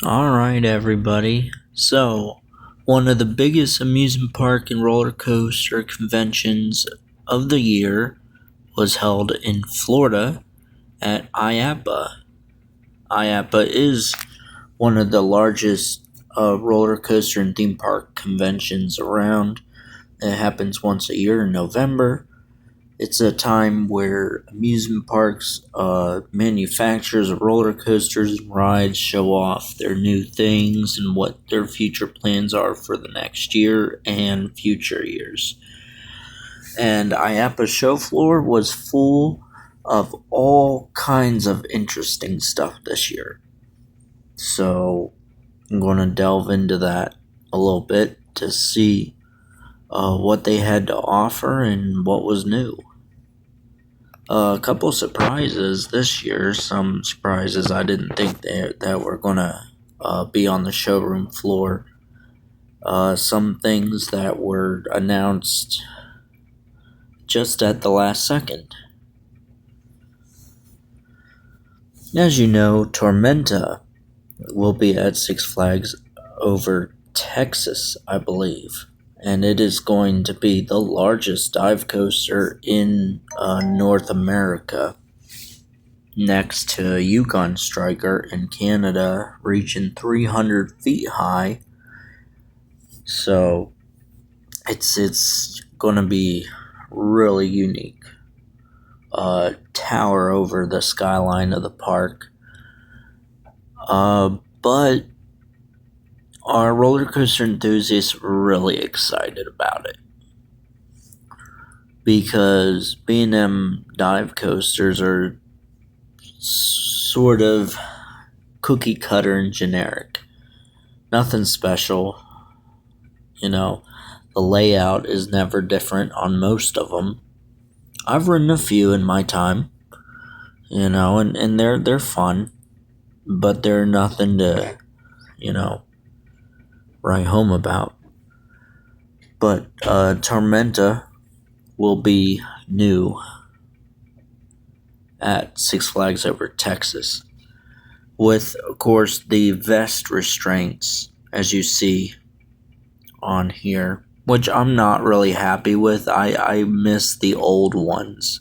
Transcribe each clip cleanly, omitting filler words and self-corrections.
Alright, everybody. So, one of the biggest amusement park and roller coaster conventions of the year was held in Florida at Iappa. Iappa is one of the largest roller coaster and theme park conventions around. It happens once a year in November. It's a time where amusement parks, manufacturers of roller coasters and rides show off their new things and what their future plans are for the next year and future years. And Iappa's show floor was full of all kinds of interesting stuff this year. So I'm going to delve into that a little bit to see what they had to offer and what was new. A couple surprises this year. Some surprises I didn't think that were gonna be on the showroom floor. Some things that were announced just at the last second. As you know, Tormenta will be at Six Flags over Texas, I believe. And it is going to be the largest dive coaster in North America, next to Yukon Striker in Canada, reaching 300 feet high. So it's going to be really unique. Tower over the skyline of the park. But our roller coaster enthusiasts are really excited about it, because B&M dive coasters are sort of cookie cutter and generic. Nothing special. The layout is never different on most of them. I've ridden a few in my time, and they're fun, but they're nothing to, write home about. But Tormenta will be new at Six Flags over Texas, with, of course, the vest restraints, as you see on here, which I'm not really happy with. I miss the old ones.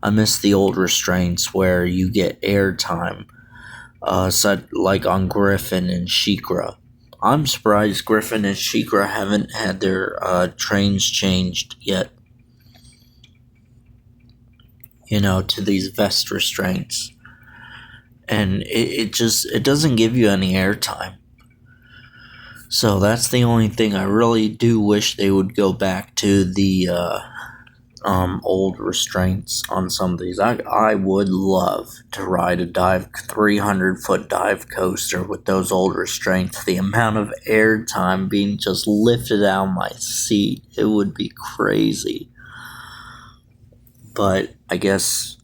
I miss the old restraints where you get airtime, like on Griffin and SheiKra. I'm surprised Griffin and SheiKra haven't had their trains changed yet, to these vest restraints. And it doesn't give you any airtime. So that's the only thing I really do wish they would go back to, the old restraints on some of these. I would love to ride a 300-foot dive coaster with those old restraints. The amount of air time being just lifted out of my seat, it would be crazy. But I guess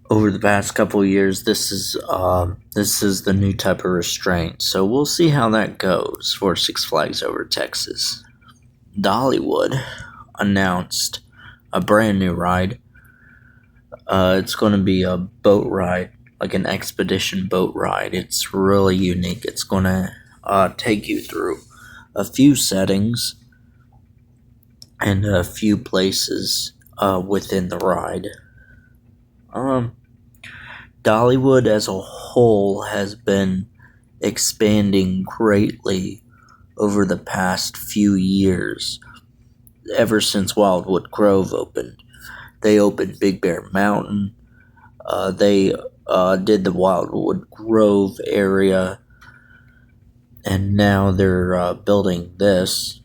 over the past couple of years, this is the new type of restraint. So we'll see how that goes for Six Flags over Texas. Dollywood announced a brand new ride. It's going to be a boat ride, like an expedition boat ride. It's really unique. It's going to take you through a few settings and a few places within the ride. Dollywood as a whole has been expanding greatly over the past few years, ever since Wildwood Grove opened. They opened Big Bear Mountain. They did the Wildwood Grove area, and now they're building this,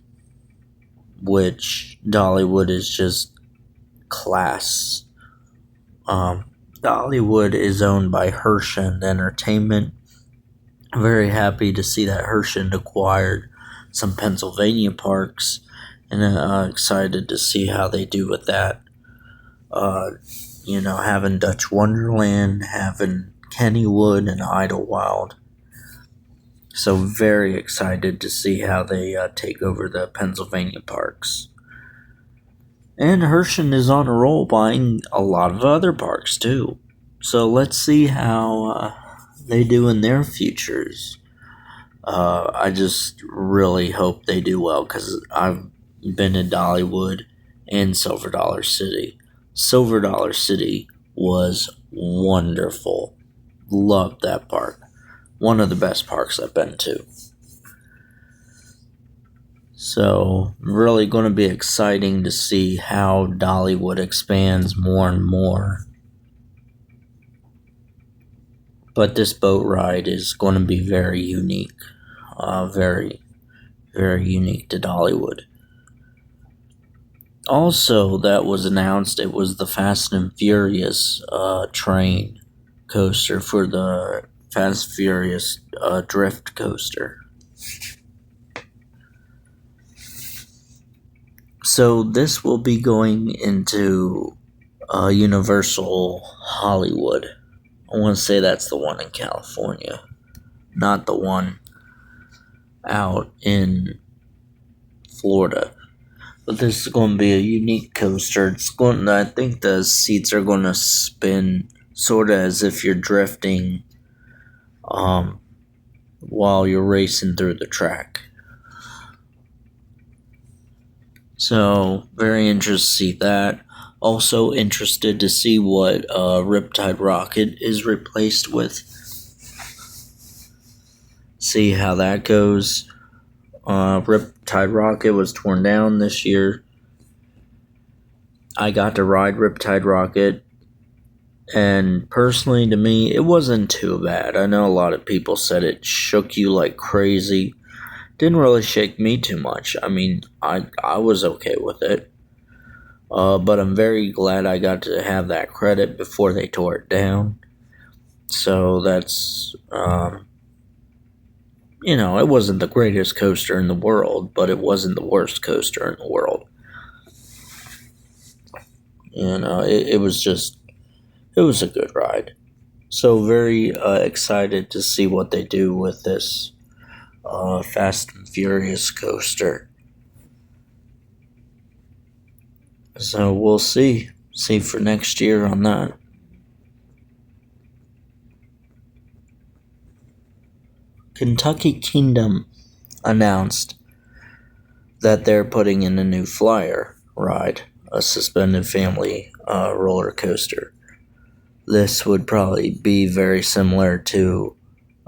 which Dollywood is just class. Dollywood is owned by Herschend Entertainment. Very happy to see that Herschend acquired some Pennsylvania parks, and excited to see how they do with that. Having Dutch Wonderland, having Kennywood and Idlewild. So very excited to see how they take over the Pennsylvania parks. And Herschend is on a roll buying a lot of other parks too. So let's see how they do in their futures. I just really hope they do well because I've been to Dollywood and Silver Dollar City. Silver Dollar City was wonderful. Loved that park. One of the best parks I've been to. So, really going to be exciting to see how Dollywood expands more and more. But this boat ride is going to be very unique. Very, very unique to Dollywood. Also, that was announced, it was the Fast and Furious train coaster for the Fast and Furious drift coaster. So this will be going into Universal Hollywood. I want to say that's the one in California, not the one out in Florida. But this is going to be a unique coaster. I think the seats are going to spin sort of as if you're drifting while you're racing through the track. So, very interested to see that. Also interested to see what Riptide Rocket is replaced with. See how that goes. Riptide Rocket was torn down this year. I got to ride Riptide Rocket, and personally to me, it wasn't too bad. I know a lot of people said it shook you like crazy. Didn't really shake me too much. I mean, I was okay with it. But I'm very glad I got to have that credit before they tore it down. So that's, it wasn't the greatest coaster in the world, but it wasn't the worst coaster in the world. It was a good ride. So very excited to see what they do with this Fast and Furious coaster. So we'll see for next year on that. Kentucky Kingdom announced that they're putting in a new flyer ride, a suspended family roller coaster. This would probably be very similar to,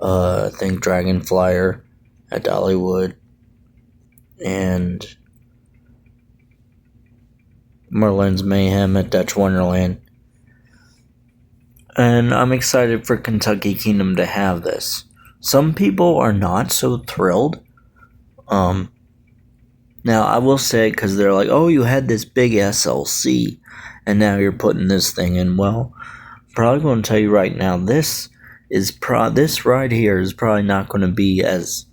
I think, Dragon Flyer at Dollywood and Merlin's Mayhem at Dutch Wonderland. And I'm excited for Kentucky Kingdom to have this. Some people are not so thrilled. Now, I will say, because they're like, oh, you had this big SLC, and now you're putting this thing in. Well, I'm probably going to tell you right now, this ride here is probably not going to be as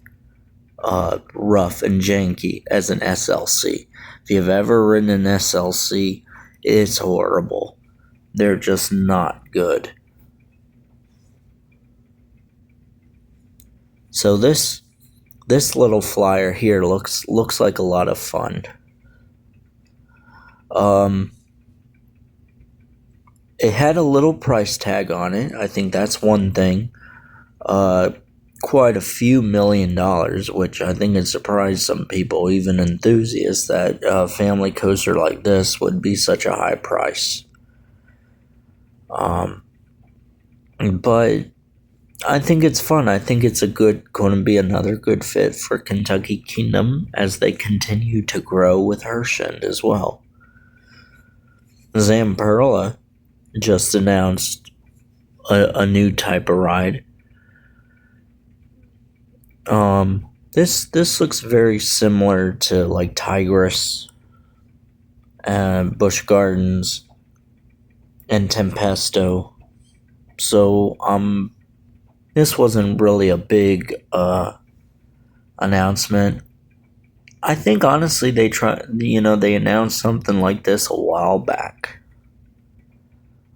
rough and janky as an SLC. If you've ever ridden an SLC, it's horrible. They're just not good. So this little flyer here looks like a lot of fun. It had a little price tag on it. I think that's one thing. Quite a few $1 million, which I think it surprised some people, even enthusiasts, that a family coaster like this would be such a high price. But I think it's fun. I think it's going to be another good fit for Kentucky Kingdom as they continue to grow with Herschend as well. Zamperla just announced a new type of ride. This looks very similar to like Tigris and Busch Gardens and Tempesto. So this wasn't really a big announcement. I think honestly they announced something like this a while back.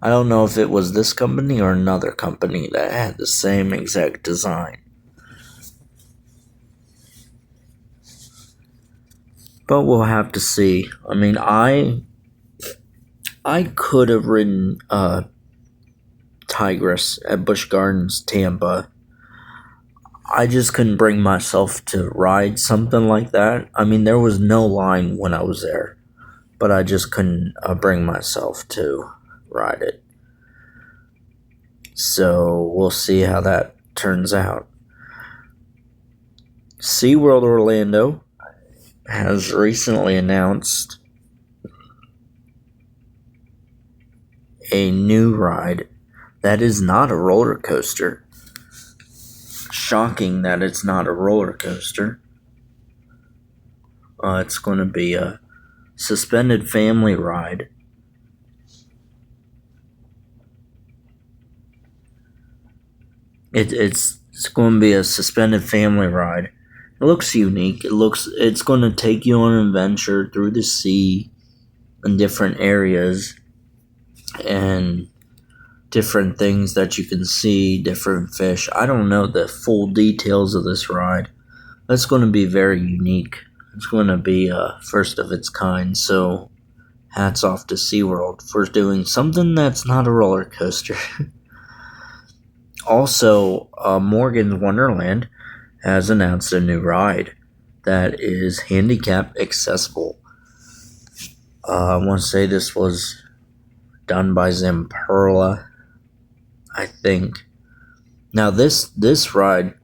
I don't know if it was this company or another company that had the same exact design. But we'll have to see. I mean, I could have ridden Tigress at Busch Gardens, Tampa. I just couldn't bring myself to ride something like that. I mean, there was no line when I was there, but I just couldn't bring myself to ride it. So we'll see how that turns out. SeaWorld Orlando has recently announced a new ride that is not a roller coaster. Shocking that it's not a roller coaster. It's going to be a suspended family ride. It's going to be a suspended family ride. It looks unique. It's going to take you on an adventure through the sea in different areas and different things that you can see, different fish. I don't know the full details of this ride. That's going to be very unique. It's going to be first of its kind. So hats off to SeaWorld for doing something that's not a roller coaster. Also, Morgan's Wonderland has announced a new ride that is handicap accessible. I want to say this was done by Zamperla, I think. Now, this ride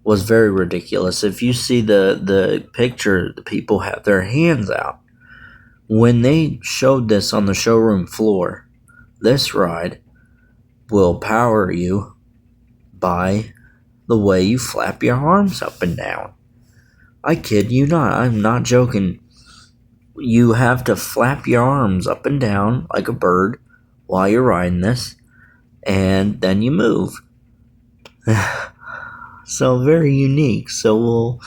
was very ridiculous. If you see the picture, the people have their hands out. When they showed this on the showroom floor, this ride will power you by the way you flap your arms up and down. I kid you not. I'm not joking. You have to flap your arms up and down like a bird while you're riding this, and then you move. So very unique. So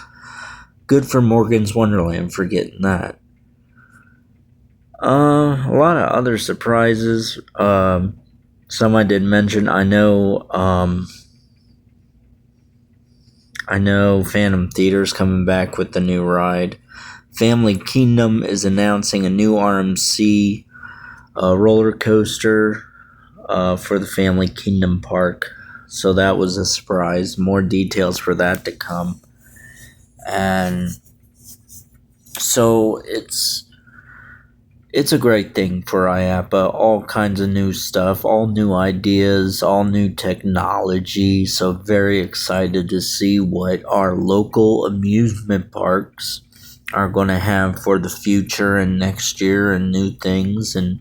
good for Morgan's Wonderland for getting that. A lot of other surprises. Some I did mention. I know Phantom Theater's coming back with the new ride. Family Kingdom is announcing a new RMC roller coaster for the Family Kingdom Park. So that was a surprise. More details for that to come. And so it's a great thing for Iappa. All kinds of new stuff, all new ideas, all new technology. So very excited to see what our local amusement parks are going to have for the future and next year and new things. And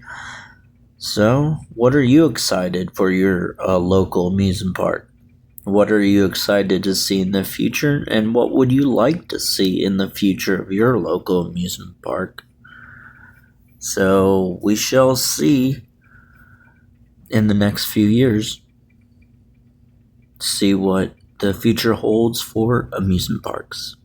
so, what are you excited for your local amusement park? What are you excited to see in the future? And what would you like to see in the future of your local amusement park? So, we shall see in the next few years. See what the future holds for amusement parks.